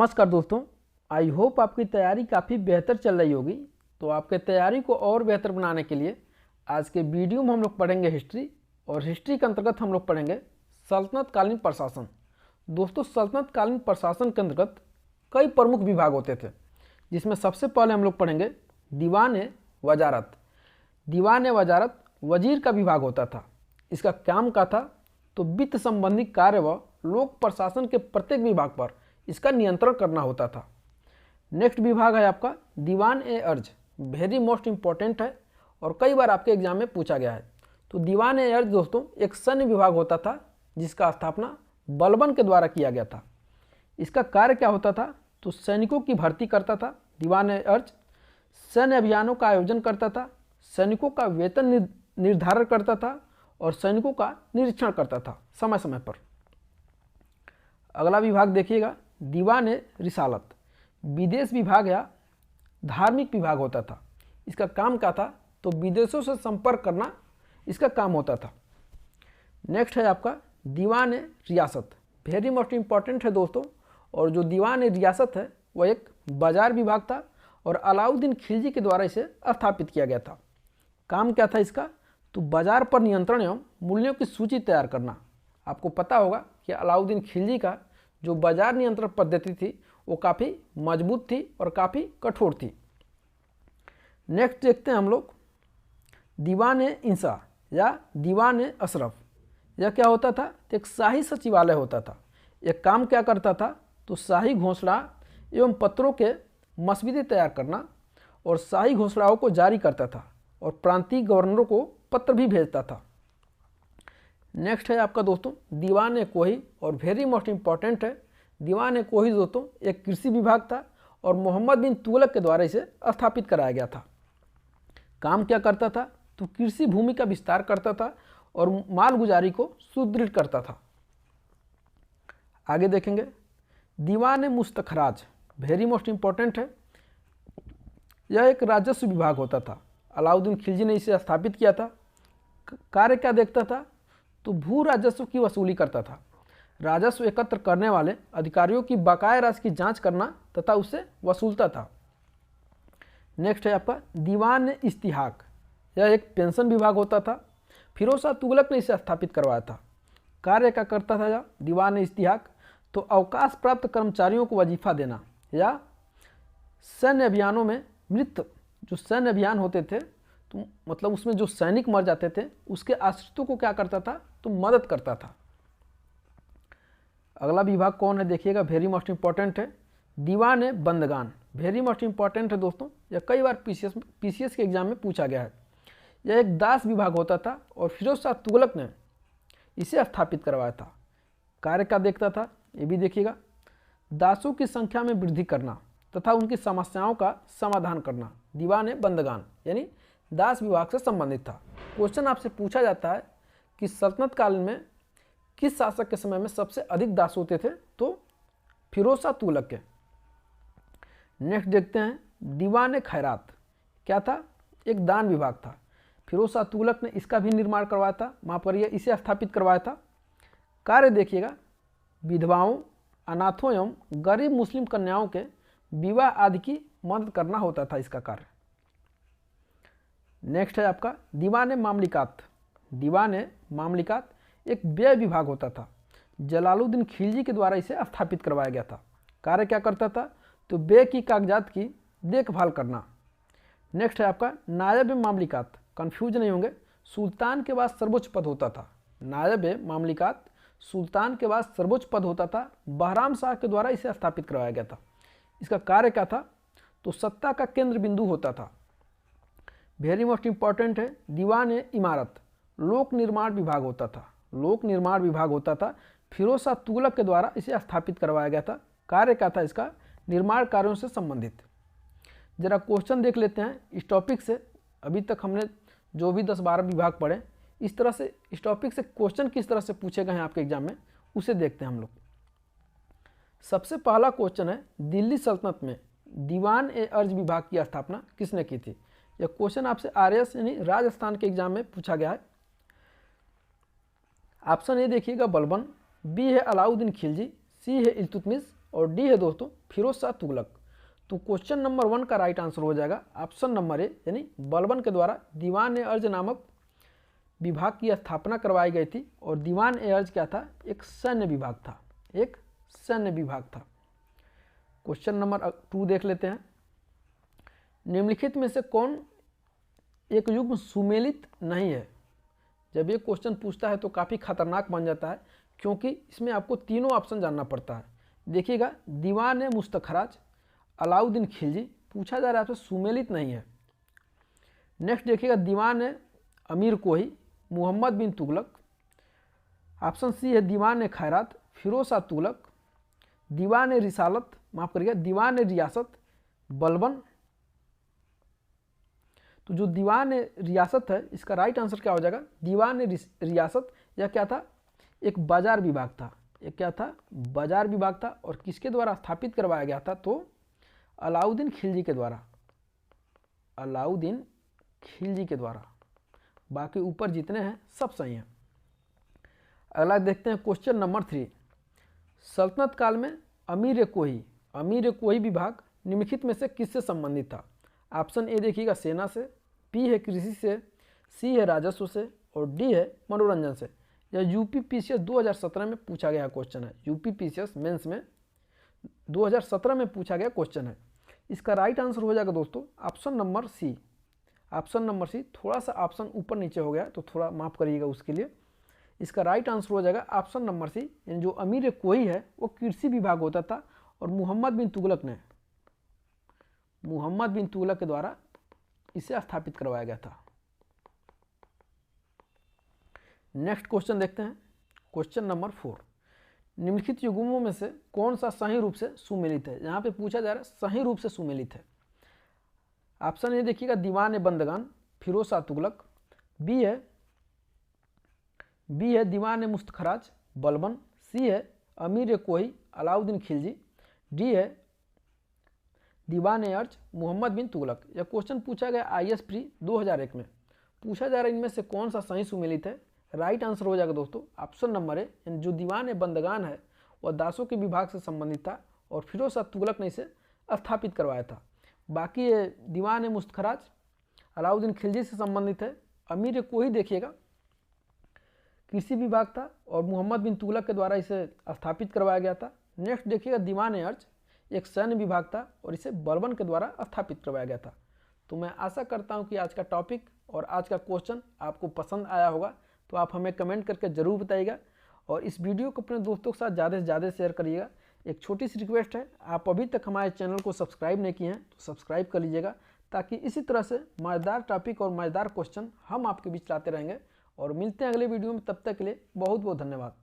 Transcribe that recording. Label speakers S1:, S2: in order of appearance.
S1: नमस्कार दोस्तों, I hope आपकी तैयारी काफ़ी बेहतर चल रही होगी। तो आपके तैयारी को और बेहतर बनाने के लिए आज के वीडियो में हम लोग पढ़ेंगे हिस्ट्री, और हिस्ट्री के अंतर्गत हम लोग पढ़ेंगे सल्तनत कालीन प्रशासन। दोस्तों, सल्तनत कालीन प्रशासन के अंतर्गत कई प्रमुख विभाग होते थे, जिसमें सबसे पहले हम लोग पढ़ेंगे दीवान वजारत। दीवान वजारत वजीर का विभाग होता था। इसका काम क्या था? तो वित्त संबंधी कार्य व लोक प्रशासन के प्रत्येक विभाग पर इसका नियंत्रण करना होता था। नेक्स्ट विभाग है आपका दीवान ए अर्ज। वेरी मोस्ट इंपॉर्टेंट है और कई बार आपके एग्जाम में पूछा गया है। तो दीवान ए अर्ज दोस्तों एक सैन्य विभाग होता था, जिसका स्थापना बलबन के द्वारा किया गया था। इसका कार्य क्या होता था? तो सैनिकों की भर्ती करता था दीवान ए अर्ज, सैन्य अभियानों का आयोजन करता था, सैनिकों का वेतन निर्धारण करता था और सैनिकों का निरीक्षण करता था समय समय पर। अगला विभाग देखिएगा दीवान रिसालत। विदेश विभाग या धार्मिक विभाग होता था। इसका काम क्या था? तो विदेशों से संपर्क करना इसका काम होता था। नेक्स्ट है आपका दीवान रियासत। वेरी मोस्ट इंपॉर्टेंट है दोस्तों। और जो दीवान रियासत है वह एक बाजार विभाग था और अलाउद्दीन खिलजी के द्वारा इसे स्थापित किया गया था। काम क्या था इसका? तो बाजार पर नियंत्रण एवं मूल्यों की सूची तैयार करना। आपको पता होगा कि अलाउद्दीन खिलजी का जो बाजार नियंत्रण पद्धति थी वो काफ़ी मजबूत थी और काफ़ी कठोर थी। नेक्स्ट देखते हैं हम लोग दीवान इंसा या दीवान अशरफ। यह क्या होता था? तो एक शाही सचिवालय होता था। यह काम क्या करता था? तो शाही घोषणा एवं पत्रों के मसविदे तैयार करना और शाही घोषणाओं को जारी करता था और प्रांतीय गवर्नरों को पत्र भी भेजता था। नेक्स्ट है आपका दोस्तों दीवान कोही, और वेरी मोस्ट इंपॉर्टेंट है। दीवान कोही दोस्तों एक कृषि विभाग था और मोहम्मद बिन तुगलक के द्वारा इसे स्थापित कराया गया था। काम क्या करता था? तो कृषि भूमि का विस्तार करता था और मालगुजारी को सुदृढ़ करता था। आगे देखेंगे दीवान मुस्तखराज। वेरी मोस्ट इंपॉर्टेंट है। यह एक राजस्व विभाग होता था। अलाउद्दीन खिलजी ने इसे स्थापित किया था। कार्य क्या देखता था? तो भू राजस्व की वसूली करता था। राजस्व एकत्र करने वाले अधिकारियों की बकाया राशि की जांच करना तथा उसे वसूलता था। नेक्स्ट है आपका दीवान इस्तिहाक। यह एक पेंशन विभाग होता था। फिरोज शाह तुगलक ने इसे स्थापित करवाया था। कार्य क्या करता था यह दीवान इस्तिहाक? तो अवकाश प्राप्त कर्मचारियों को वजीफा देना या सैन्य अभियानों में मृत जो सैन्य अभियान होते थे, तो मतलब उसमें जो सैनिक मर जाते थे उसके आश्रितों को क्या करता था? तो मदद करता था। अगला विभाग कौन है देखिएगा, वेरी मोस्ट इंपॉर्टेंट है दीवान बंदगान। वेरी मोस्ट इंपॉर्टेंट है दोस्तों। यह कई बार पीसीएस के एग्जाम में पूछा गया है। यह एक दास विभाग होता था और फिरोज शाह तुगलक ने इसे स्थापित करवाया था। कार्य क्या देखता था? ये भी देखिएगा, दासों की संख्या में वृद्धि करना तथा उनकी समस्याओं का समाधान करना। दीवान बंदगान यानी दास विभाग से संबंधित था। क्वेश्चन आपसे पूछा जाता है कि सल्तनत काल में किस शासक के समय में सबसे अधिक दास होते थे? तो फिरोज शाह तुगलक के। नेक्स्ट देखते हैं दीवान खैरात। क्या था? एक दान विभाग था। फिरोज शाह तुगलक ने इसका भी निर्माण करवाया था, माफ करिए इसे स्थापित करवाया था। कार्य देखिएगा, विधवाओं, अनाथों एवं गरीब मुस्लिम कन्याओं के विवाह आदि की मदद करना होता था इसका कार्य। नेक्स्ट है आपका दीवान मामलिकात। दीवान मामलिकात एक व्यय विभाग होता था। जलालुद्दीन खिलजी के द्वारा इसे स्थापित करवाया गया था। कार्य क्या करता था? तो व्यय की कागजात की देखभाल करना। नेक्स्ट है आपका नायब मामलिकात। कंफ्यूज नहीं होंगे, सुल्तान के बाद सर्वोच्च पद होता था। नायब मामलिकात सुल्तान के बाद सर्वोच्च पद होता था। बहराम शाह के द्वारा इसे स्थापित करवाया गया था। इसका कार्य क्या था? तो सत्ता का केंद्र बिंदु होता था। वेरी मोस्ट इंपॉर्टेंट है दीवान इमारत। लोक निर्माण विभाग होता था। लोक निर्माण विभाग होता था। फिरोज शाह तुगलक के द्वारा इसे स्थापित करवाया गया था। कार्य क्या था इसका? निर्माण कार्यों से संबंधित। जरा क्वेश्चन देख लेते हैं इस टॉपिक से। अभी तक हमने जो भी 10-12 विभाग पढ़े, इस तरह से इस टॉपिक से क्वेश्चन किस तरह से पूछे गए हैं आपके एग्जाम में, उसे देखते हैं हम लोग। सबसे पहला क्वेश्चन है दिल्ली सल्तनत में दीवान ए अर्ज विभाग की स्थापना किसने की थी? यह क्वेश्चन आपसे आरएस यानी राजस्थान के एग्जाम में पूछा गया है। ऑप्शन ए देखिएगा बलबन, बी है अलाउद्दीन खिलजी, सी है इल्तुतमिश और डी है दोस्तों फिरोज शाह तुगलक। तो क्वेश्चन नंबर 1 का राइट आंसर हो जाएगा ऑप्शन नंबर ए, यानी बलबन के द्वारा दीवान ए अर्ज नामक विभाग की स्थापना करवाई गई थी। और दीवान ए अर्ज क्या था? एक सैन्य विभाग था, एक सैन्य विभाग था। क्वेश्चन नंबर 2 देख लेते हैं। निम्नलिखित में से कौन एक युग्म सुमेलित नहीं है? जब ये क्वेश्चन पूछता है तो काफ़ी खतरनाक बन जाता है, क्योंकि इसमें आपको तीनों ऑप्शन जानना पड़ता है। देखिएगा, दीवान ए मुस्तखराज, अलाउद्दीन खिलजी, पूछा जा रहा है आपसे सुमेलित नहीं है। नेक्स्ट देखिएगा, दीवान ए अमीर कोही, मोहम्मद बिन तुगलक। ऑप्शन सी है दीवान ए खैरात, फिरोज शाह तुगलक। दीवान ए रिसालत, माफ करिएगा, दीवान ए रियासत, बलबन। तो जो दीवान ए रियासत है, इसका राइट आंसर क्या हो जाएगा? दीवान ए रियासत यह क्या था? एक बाजार विभाग था। एक क्या था? बाजार विभाग था। और किसके द्वारा स्थापित करवाया गया था? तो अलाउद्दीन खिलजी के द्वारा, अलाउद्दीन खिलजी के द्वारा। बाकी ऊपर जितने हैं सब सही हैं। अगला देखते हैं क्वेश्चन नंबर 3। सल्तनत काल में अमीर कोही, अमीर कोही विभाग निम्नलिखित में से किससे संबंधित था? ऑप्शन ए देखिएगा सेना से, बी है कृषि से, सी है राजस्व से, और डी है मनोरंजन से। यह यूपी पीसीएस 2017 में पूछा गया क्वेश्चन है। यूपी पीसीएस मेंस में 2017 में पूछा गया क्वेश्चन है। इसका राइट आंसर हो जाएगा दोस्तों option number C. Option number C. थोड़ा सा ऑप्शन ऊपर नीचे हो गया तो थोड़ा माफ करिएगा उसके लिए। इसका राइट आंसर हो जाएगा ऑप्शन नंबर सी। यानी जो अमीर कोही है वो कृषि विभाग होता था, और मोहम्मद बिन तुगलक के द्वारा इसे स्थापित करवाया गया था। नेक्स्ट क्वेश्चन देखते हैं, क्वेश्चन नंबर 4। निम्नलिखित युग्मों में से कौन सा सही रूप से सुमेलित है? यहाँ पे पूछा जा रहा है सही रूप से सुमेलित है। ऑप्शन ए देखिएगा दीवान ए बंदगान, फिरोज शाह तुगलक। बी है दीवान ए मुस्तखराज, बलबन। सी है अमीर कोही, अलाउद्दीन खिलजी। डी है दीवान ए अर्ज, मोहम्मद बिन तुगलक। यह क्वेश्चन पूछा गया IAS प्री 2001 में। पूछा जा रहा है इनमें से कौन सा सही सुमेलित है? राइट आंसर हो जाएगा दोस्तों ऑप्शन नंबर ए। जो दीवान ए बंदगान है वह दासों के विभाग से संबंधित था, और फिरोज शाह तुगलक ने इसे स्थापित करवाया था। बाकी ये दीवान ए मुस्तखराज अलाउद्दीन खिलजी से संबंधित है। अमीर कोही देखिएगा कृषि विभाग था, और मोहम्मद बिन तुगलक के द्वारा इसे स्थापित करवाया गया था। नेक्स्ट देखिएगा दीवान ए अर्ज एक सैन्य विभाग था, और इसे बलबन के द्वारा स्थापित करवाया गया था। तो मैं आशा करता हूं कि आज का टॉपिक और आज का क्वेश्चन आपको पसंद आया होगा। तो आप हमें कमेंट करके ज़रूर बताइएगा, और इस वीडियो को अपने दोस्तों के साथ ज़्यादा से ज़्यादा शेयर करिएगा। एक छोटी सी रिक्वेस्ट है, आप अभी तक हमारे चैनल को सब्सक्राइब नहीं किए हैं तो सब्सक्राइब कर लीजिएगा, ताकि इसी तरह से मज़ेदार टॉपिक और मज़ेदार क्वेश्चन हम आपके बीच लाते रहेंगे। और मिलते हैं अगले वीडियो में, तब तक के लिए बहुत बहुत धन्यवाद।